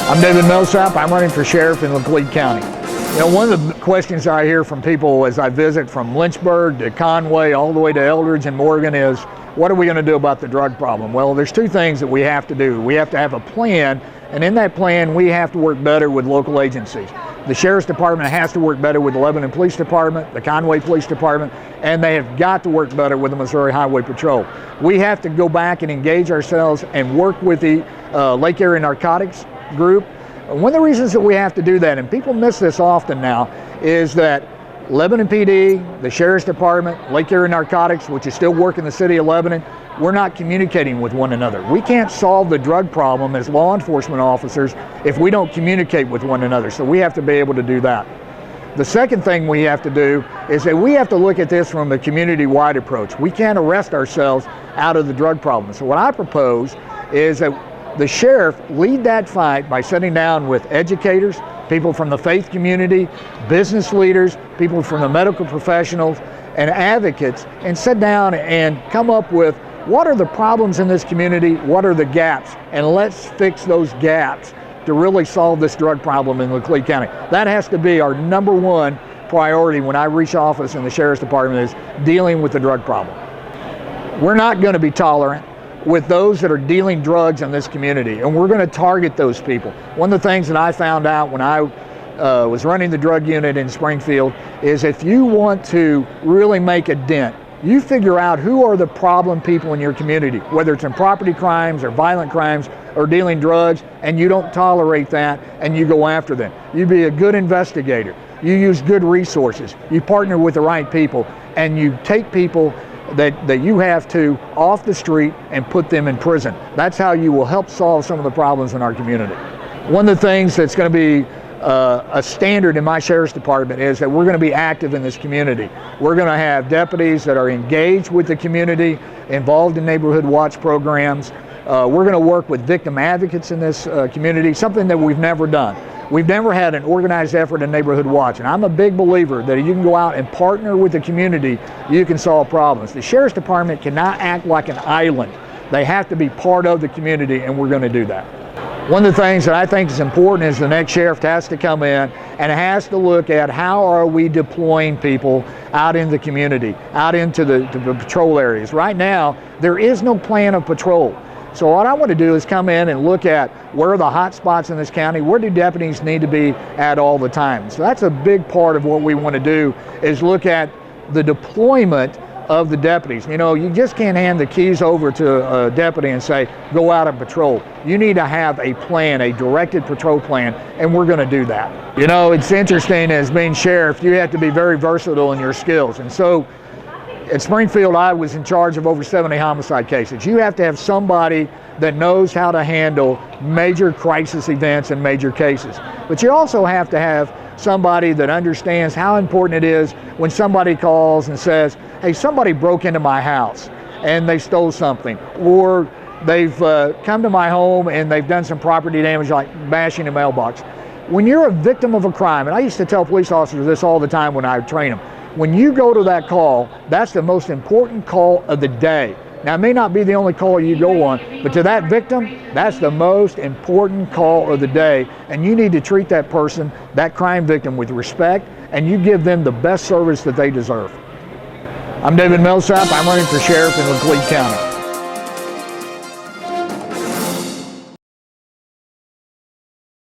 I'm Millsap. I'm running for sheriff in Laclede County. You know, one of the questions I hear from people as I visit from Lynchburg to Conway all the way to Eldridge and Morgan is, what are we going to do about the drug problem? Well, there's two things that we have to do. We have to have a plan, and in that plan, we have to work better with local agencies. The Sheriff's Department has to work better with the Lebanon Police Department, the Conway Police Department, and they have got to work better with the Missouri Highway Patrol. We have to go back and engage ourselves and work with the Lake Area Narcotics group. One of the reasons that we have to do that, and people miss this often now, is that Lebanon PD, the Sheriff's Department, Lake Area Narcotics, which is still working in the city of Lebanon, we're not communicating with one another. We can't solve the drug problem as law enforcement officers if we don't communicate with one another, so we have to be able to do that. The second thing we have to do is that we have to look at this from a community-wide approach. We can't arrest ourselves out of the drug problem. So what I propose is that the sheriff lead that fight by sitting down with educators, people from the faith community, business leaders, people from the medical professionals, and advocates, and sit down and come up with what are the problems in this community, what are the gaps, and let's fix those gaps to really solve this drug problem in Laclede County. That has to be our number one priority when I reach office in the Sheriff's Department, is dealing with the drug problem. We're not going to be tolerant with those that are dealing drugs in this community, and we're going to target those people. One of the things that I found out when I was running the drug unit in Springfield is if you want to really make a dent, you figure out who are the problem people in your community, whether it's in property crimes or violent crimes or dealing drugs, and you don't tolerate that and you go after them. You be a good investigator. You use good resources. You partner with the right people, and you take people that you have to off the street and put them in prison. That's how you will help solve some of the problems in our community. One of the things that's going to be a standard in my Sheriff's Department is that we're going to be active in this community. We're going to have deputies that are engaged with the community, involved in neighborhood watch programs. We're going to work with victim advocates in this community, something that we've never done. We've never had an organized effort in neighborhood watch, and I'm a big believer that if you can go out and partner with the community, you can solve problems. The Sheriff's Department cannot act like an island. They have to be part of the community, and we're going to do that. One of the things that I think is important is the next sheriff has to come in and has to look at how are we deploying people out in the community, out into the patrol areas. Right now, there is no plan of patrol. So what I want to do is come in and look at where are the hot spots in this county, where do deputies need to be at all the time. So that's a big part of what we want to do, is look at the deployment of the deputies. You know, you just can't hand the keys over to a deputy and say, go out and patrol. You need to have a plan, a directed patrol plan, and we're going to do that. You know, it's interesting, as being sheriff, you have to be very versatile in your skills. And so at Springfield, I was in charge of over 70 homicide cases. You have to have somebody that knows how to handle major crisis events and major cases. But you also have to have somebody that understands how important it is when somebody calls and says, hey, somebody broke into my house and they stole something, or they've come to my home and they've done some property damage, like bashing a mailbox. When you're a victim of a crime, and I used to tell police officers this all the time when I would train them, when you go to that call, that's the most important call of the day. Now, it may not be the only call you go on, but to that victim, that's the most important call of the day, and you need to treat that person, that crime victim, with respect, and you give them the best service that they deserve. I'm Millsap. I'm running for sheriff in Laclede County.